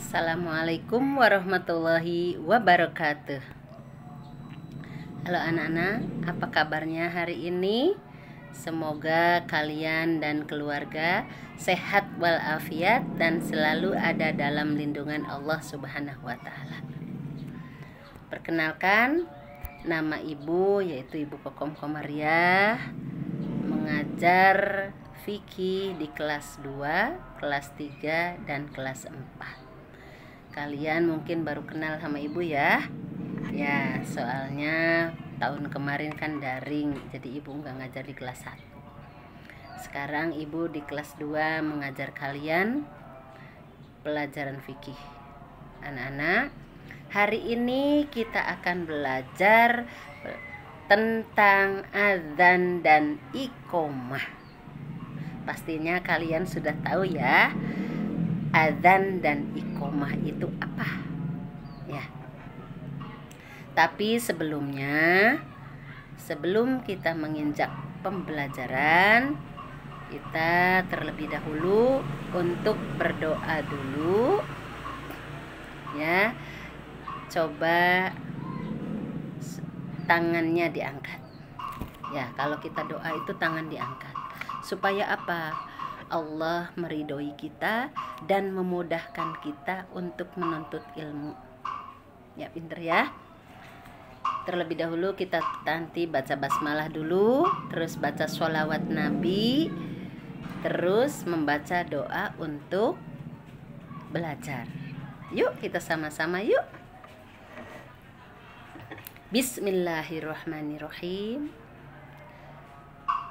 Assalamualaikum warahmatullahi wabarakatuh. Halo anak-anak, apa kabarnya hari ini? Semoga kalian dan keluarga sehat walafiat dan selalu ada dalam lindungan Allah Subhanahu wa taala. Perkenalkan, nama ibu yaitu Ibu Kokom Komariah, mengajar fikih di kelas 2, kelas 3, dan kelas 4. Kalian mungkin baru kenal sama ibu ya. Ya, soalnya tahun kemarin kan daring, jadi ibu nggak ngajar di kelas 1. Sekarang ibu di kelas 2 mengajar kalian pelajaran fikih. Anak-anak, hari ini kita akan belajar tentang azan dan iqomah. Pastinya kalian sudah tahu ya, azan dan iqomah itu apa? Ya. Tapi sebelum kita menginjak pembelajaran, kita terlebih dahulu untuk berdoa dulu. Ya. Coba tangannya diangkat. Ya, kalau kita doa itu tangan diangkat. Supaya apa? Allah meridhoi kita dan memudahkan kita untuk menuntut ilmu. Ya, pinter ya. Terlebih dahulu kita nanti baca basmalah dulu, terus baca sholawat Nabi, terus membaca doa untuk belajar. Yuk kita sama-sama yuk. Bismillahirrahmanirrahim.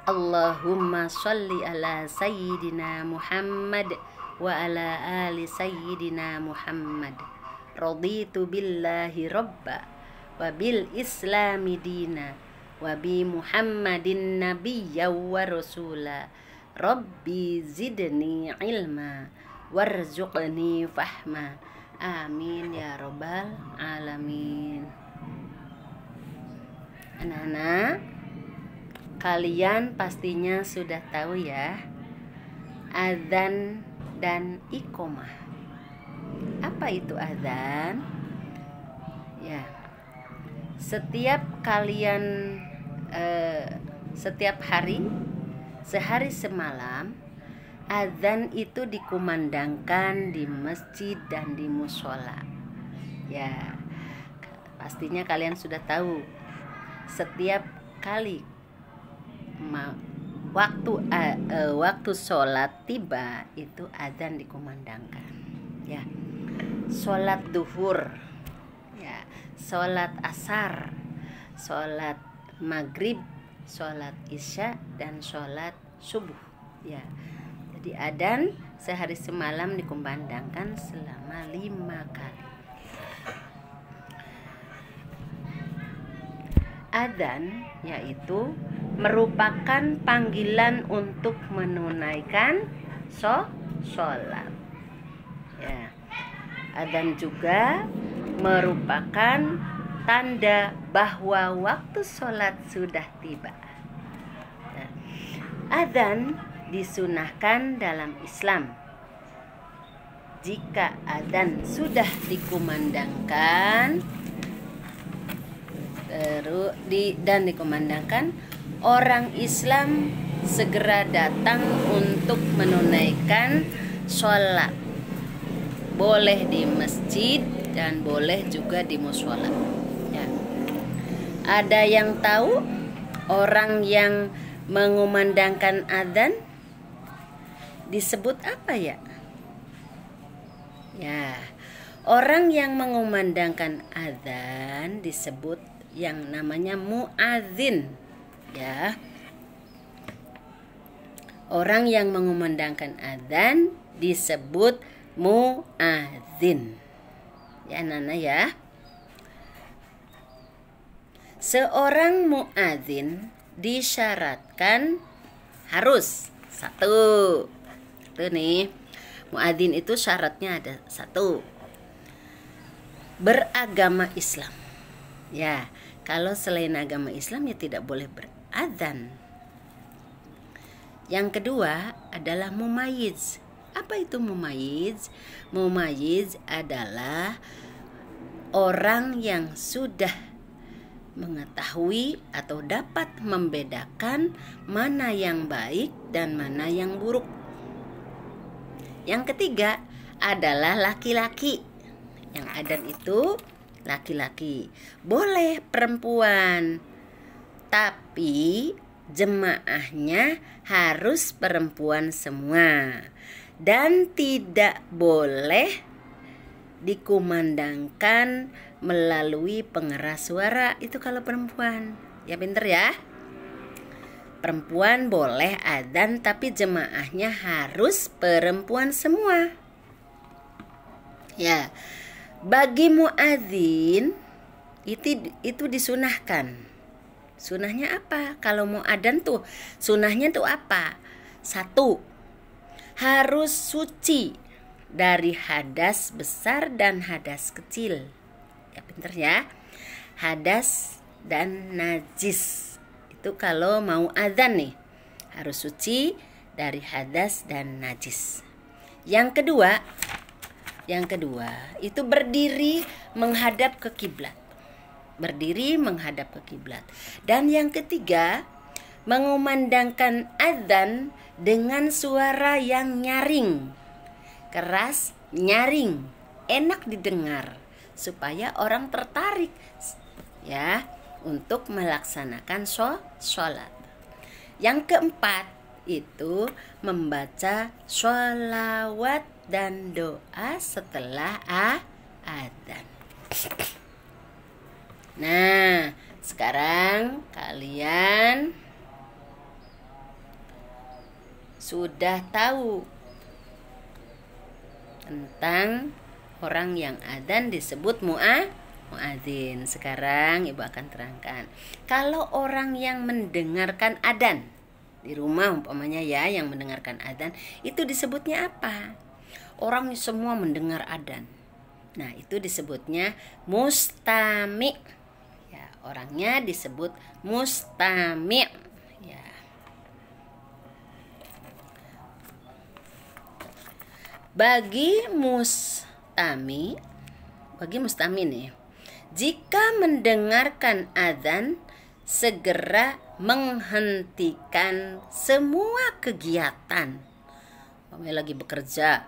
Allahumma sholli ala sayyidina Muhammad wa ala ali sayyidina Muhammad. Raditu billahi robba wa bil islami dina wa bi Muhammadin nabiyya wa rasula. Rabbi zidni ilma warzuqni fahma. Amin ya robbal alamin. Anak-anak, kalian pastinya sudah tahu ya, azan dan iqomah. Apa itu azan? Ya, setiap kalian setiap hari, sehari semalam, azan itu dikumandangkan di masjid dan di musola. Ya, pastinya kalian sudah tahu. Setiap kali waktu sholat tiba, itu azan dikumandangkan. Ya, sholat duhur, ya, sholat asar, sholat maghrib, sholat isya, dan sholat subuh. Ya, jadi azan sehari semalam dikumandangkan selama 5 kali. Adzan yaitu merupakan panggilan untuk menunaikan sholat. Ya. Adzan juga merupakan tanda bahwa waktu sholat sudah tiba. Nah, adzan disunahkan dalam Islam. Jika adzan sudah dikumandangkan dan dikumandangkan, orang Islam segera datang untuk menunaikan sholat. Boleh di masjid dan boleh juga di mushola. Ya. Ada yang tahu orang yang mengumandangkan adzan disebut apa ya? Ya, orang yang mengumandangkan adzan disebut yang namanya muadzin. Ya, orang yang mengumandangkan adzan disebut muadzin. Ya, Nana ya. Seorang muadzin disyaratkan harus satu nih, muadzin itu syaratnya ada 1, beragama Islam. Ya, kalau selain agama Islam ya tidak boleh beradzan. Yang kedua adalah mumayyiz. Apa itu mumayyiz? Mumayyiz adalah orang yang sudah mengetahui atau dapat membedakan mana yang baik dan mana yang buruk. Yang ketiga adalah laki-laki. Yang adzan itu laki-laki. Boleh perempuan, tapi jemaahnya harus perempuan semua. Dan tidak boleh dikumandangkan melalui pengeras suara. Itu kalau perempuan. Ya pinter ya. Perempuan boleh adzan, tapi jemaahnya harus perempuan semua. Ya. Bagi muadzin itu disunahkan. Sunahnya apa? Kalau mau adzan tuh sunahnya tuh apa? 1, harus suci dari hadas besar dan hadas kecil. Ya pinter ya. Hadas dan najis. Itu kalau mau adzan nih, harus suci dari hadas dan najis. Yang kedua itu berdiri menghadap ke kiblat. Berdiri menghadap ke kiblat. Dan yang ketiga, mengumandangkan adzan dengan suara yang nyaring. Keras, nyaring, enak didengar supaya orang tertarik ya untuk melaksanakan sholat. Yang keempat itu membaca sholawat dan doa setelah adzan. Nah, sekarang kalian sudah tahu tentang orang yang adzan disebut muadzin. Sekarang ibu akan terangkan. Kalau orang yang mendengarkan adzan di rumah umpamanya ya, yang mendengarkan adzan itu disebutnya apa? Orang semua mendengar adzan. Nah, itu disebutnya mustami. Ya, orangnya disebut mustami. Ya. Bagi mustami nih, jika mendengarkan adzan segera menghentikan semua kegiatan. Kamu lagi bekerja,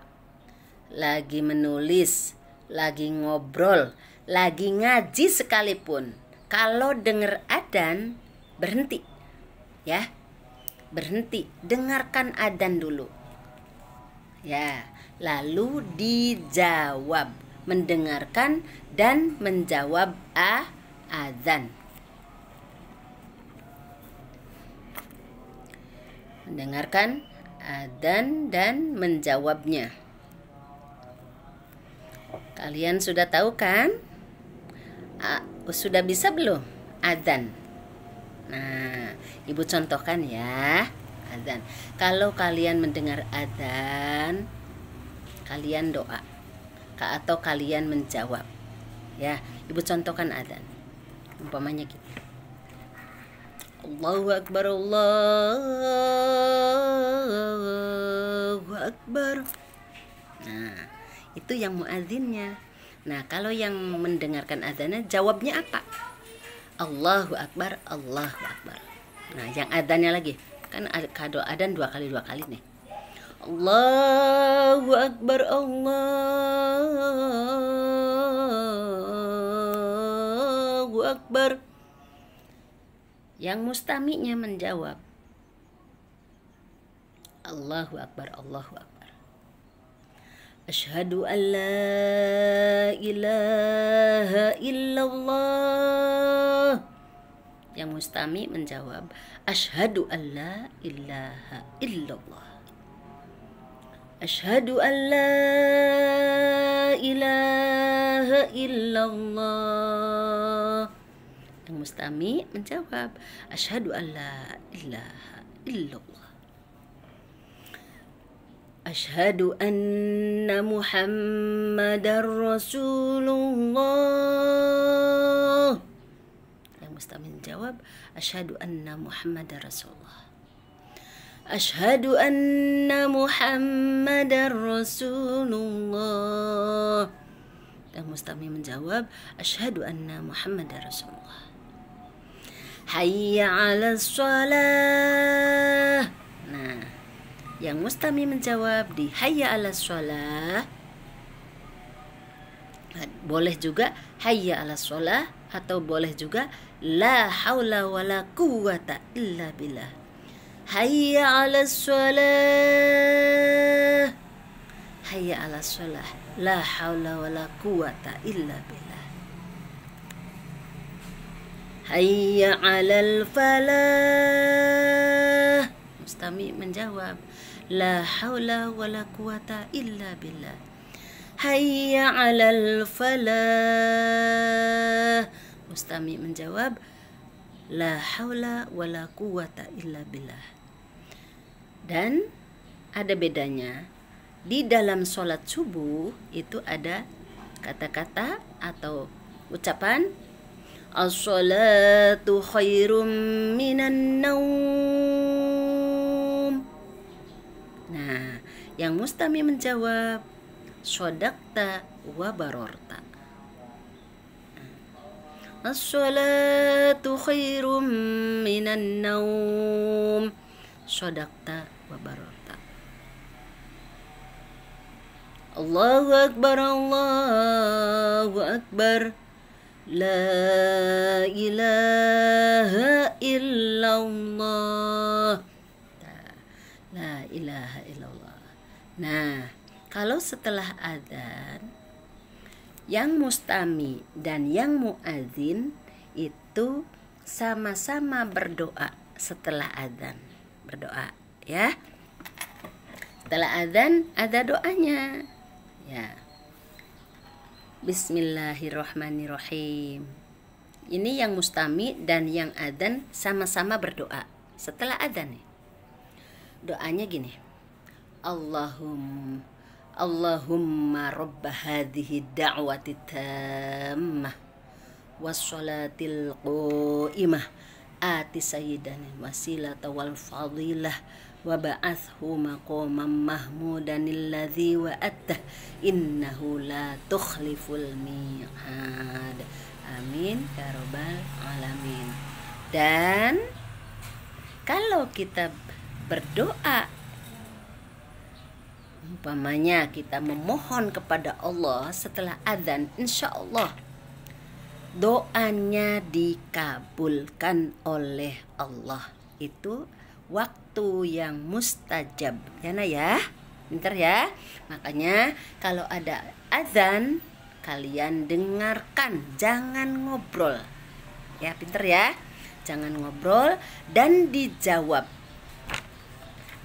lagi menulis, lagi ngobrol, lagi ngaji sekalipun. Kalau dengar adzan, berhenti. Ya. Berhenti, dengarkan adzan dulu. Ya, lalu dijawab, mendengarkan dan menjawab adzan. Mendengarkan adzan dan menjawabnya. Kalian sudah tahu kan? Sudah bisa belum adzan? Nah, ibu contohkan ya adzan. Kalau kalian mendengar adzan, kalian doa atau kalian menjawab. Ya, ibu contohkan adzan. Umpamanya gitu. Allahu Akbar, Allahu Akbar. Nah, itu yang muadzinnya. Nah, kalau yang mendengarkan adzannya jawabnya apa? Allahu Akbar, Allahu Akbar. Nah, yang adzannya lagi, kan kado adzan dua kali nih. Allahu Akbar, Allahu Akbar. Yang mustami'nya menjawab Allahu Akbar, Allahu Akbar. Asyhadu an la ilaha illallah. Yang mustami menjawab asyhadu an la ilaha illallah. Asyhadu an la ilaha illallah. Yang mustami menjawab asyhadu an la ilaha illallah. Asyhadu anna Muhammadar Rasulullah. Yang mustami menjawab asyhadu anna Muhammadar Rasulullah. Asyhadu anna Muhammadar Rasulullah. Dan mustami menjawab, asyhadu anna Muhammadar Rasulullah. Hayya 'alas shalah. Nah, yang mustami menjawab di hayya 'alas shalah. Boleh juga hayya 'alas shalah atau boleh juga la haula wala quwata illa billah. Hayya 'alas shalah. Hayya 'alas shalah. La haula wala quwata illa billah. Hayya 'alal falah. Mustami menjawab, la haula wala quwata illa billah. Hayya 'alal falah. Mustami menjawab, la haula wala quwata illa billah. Dan ada bedanya. Di dalam sholat subuh itu ada kata-kata atau ucapan as-sholatu khairum minan naum. Nah, yang mustami menjawab shadaqta wa barorta. As-sholatu khairum minan naum. Shadaqta wa barorta. Allahu Akbar, Allahu Akbar. La ilaha illallah. La ilaha illallah. Nah, kalau setelah adzan, yang mustami dan yang muadzin itu sama-sama berdoa setelah adzan. Berdoa, ya. Setelah adzan ada doanya. Ya. Bismillahirrahmanirrahim. Ini yang mustami dan yang adzan sama-sama berdoa setelah adzan nih. Doanya gini. Allahumma rabb hadhihi da'wati tammah wassalatil qa'imah ati sayyidan wasilata wal fadilah wa ba'athu maqaman mahmudan alladzi wa'attah innahu la tukhliful mi'ad. Amin ya rabbal alamin. Dan kalau kita berdoa, umpamanya kita memohon kepada Allah setelah adzan, insya Allah doanya dikabulkan oleh Allah. Itu waktu yang mustajab, ya nak ya, pintar ya. Makanya kalau ada azan kalian dengarkan, jangan ngobrol, ya pintar ya. Jangan ngobrol dan dijawab.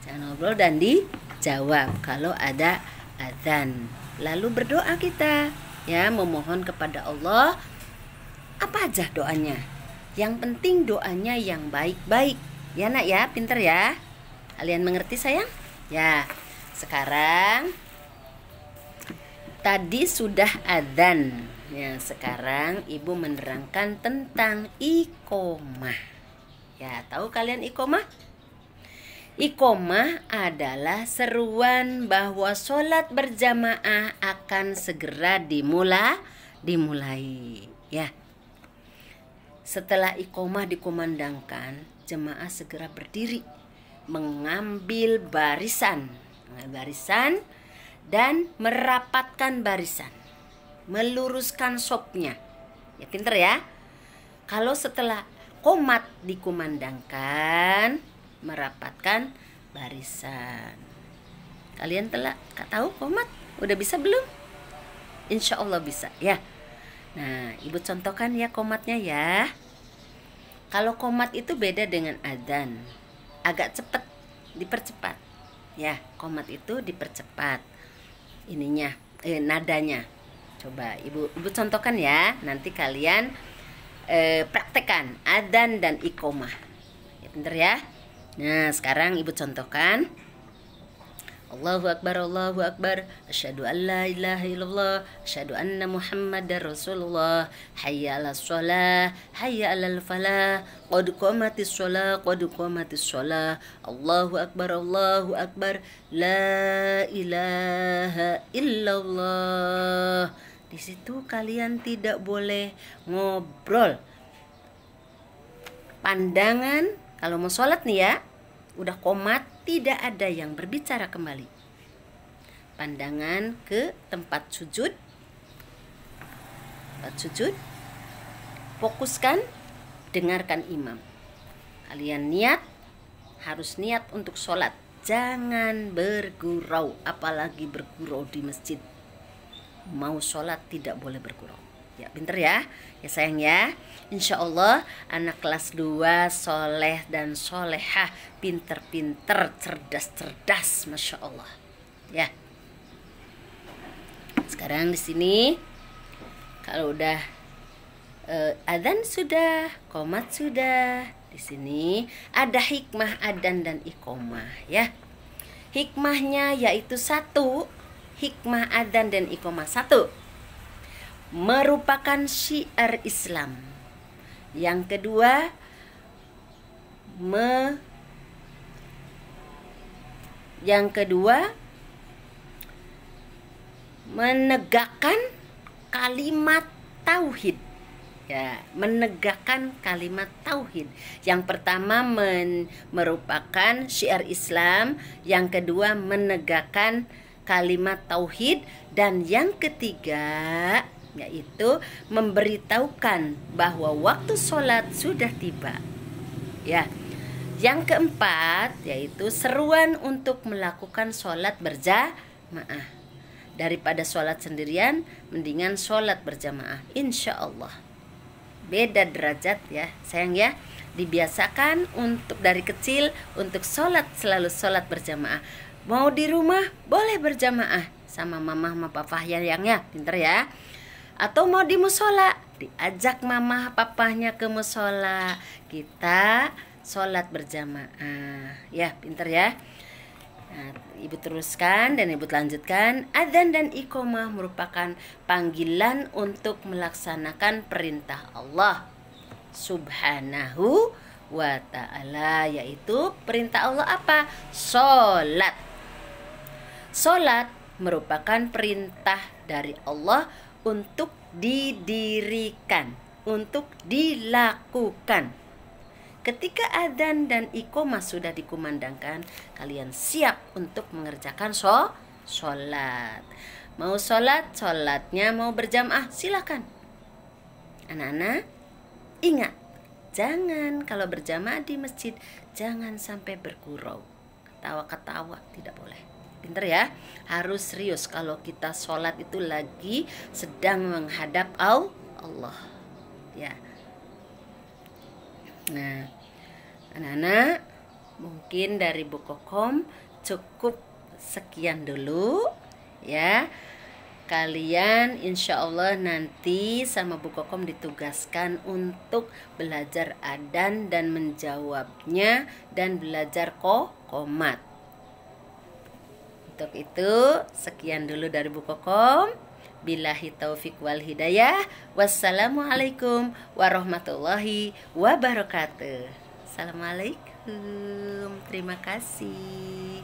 Jangan ngobrol dan dijawab kalau ada azan. Lalu berdoa kita, ya, memohon kepada Allah. Apa aja doanya? Yang penting doanya yang baik-baik. Ya nak ya, pinter ya. Kalian mengerti sayang? Ya, sekarang tadi sudah adzan. Ya, sekarang ibu menerangkan tentang iqomah. Ya, tahu kalian iqomah? Iqomah adalah seruan bahwa sholat berjamaah akan segera dimulai. Ya. Setelah iqomah dikumandangkan, jemaah segera berdiri, mengambil barisan dan merapatkan barisan, meluruskan sopnya. Ya pinter ya. Kalau setelah qomat dikumandangkan, merapatkan barisan. Kalian telah tahu qomat? Udah bisa belum? Insya Allah bisa ya. Nah, ibu contohkan ya qomatnya ya. Kalau qomat itu beda dengan adzan, agak cepat, dipercepat. Ya, qomat itu dipercepat. Ininya, nadanya. Coba ibu contohkan ya. Nanti kalian praktekkan adzan dan iqomah. Ya pinter ya. Nah, sekarang ibu contohkan. Allahu Akbar, Allahu Akbar. Asyhadu an la ilaha illallah, asyhadu anna Muhammadar Rasulullah. Hayya 'alas shalah, hayya 'alal falah. Qad qamatis shalah, qad qamatis shalah. Allahu Akbar, Allahu Akbar. La ilaha illallah. Di situ kalian tidak boleh ngobrol. Pandangan kalau mau sholat nih ya, udah qomat, tidak ada yang berbicara kembali. Pandangan ke tempat sujud. Fokuskan, dengarkan imam. Kalian niat, harus niat untuk sholat. Jangan bergurau, apalagi bergurau di masjid. Mau sholat tidak boleh bergurau. Ya, pinter ya sayang ya. Insya Allah anak kelas 2 soleh dan solehah, pinter-pinter, cerdas-cerdas, Masya Allah. Ya. Sekarang di sini kalau udah adzan sudah, qomat sudah, di sini ada hikmah adzan dan iqomah ya. Hikmahnya yaitu 1, hikmah adzan dan iqomah 1. Merupakan syiar Islam. Yang kedua, menegakkan kalimat tauhid. Ya, menegakkan kalimat tauhid. Yang pertama merupakan syiar Islam, yang kedua menegakkan kalimat tauhid, dan yang ketiga yaitu memberitahukan bahwa waktu sholat sudah tiba. Ya. Yang keempat yaitu seruan untuk melakukan sholat berjamaah. Daripada sholat sendirian, mendingan sholat berjamaah, insya Allah. Beda derajat ya sayang ya. Dibiasakan untuk dari kecil untuk sholat, selalu sholat berjamaah. Mau di rumah boleh berjamaah sama mama sama papa yang ya, pinter ya. Atau mau di musola, diajak mama papahnya ke musola, kita sholat berjamaah. Ya, pinter ya. Nah, ibu teruskan dan ibu lanjutkan. Adzan dan iqomah merupakan panggilan untuk melaksanakan perintah Allah Subhanahu wa ta'ala, yaitu perintah Allah apa? Sholat. Sholat merupakan perintah dari Allah untuk didirikan, untuk dilakukan. Ketika adzan dan iqomah sudah dikumandangkan, kalian siap untuk mengerjakan sholat. Mau sholatnya mau berjamaah, silakan. Anak-anak, ingat, jangan kalau berjamaah di masjid, jangan sampai bergurau, ketawa-ketawa, tidak boleh. Pinter ya, harus serius kalau kita sholat itu lagi sedang menghadap Allah ya. Nah, anak-anak, mungkin dari Bu Kokom cukup sekian dulu ya. Kalian insya Allah nanti sama Bu Kokom ditugaskan untuk belajar adzan dan menjawabnya dan belajar qomat. Untuk itu sekian dulu dari Bu Kokom. Billahi taufik wal hidayah. Wassalamualaikum warahmatullahi wabarakatuh. Assalamualaikum. Terima kasih.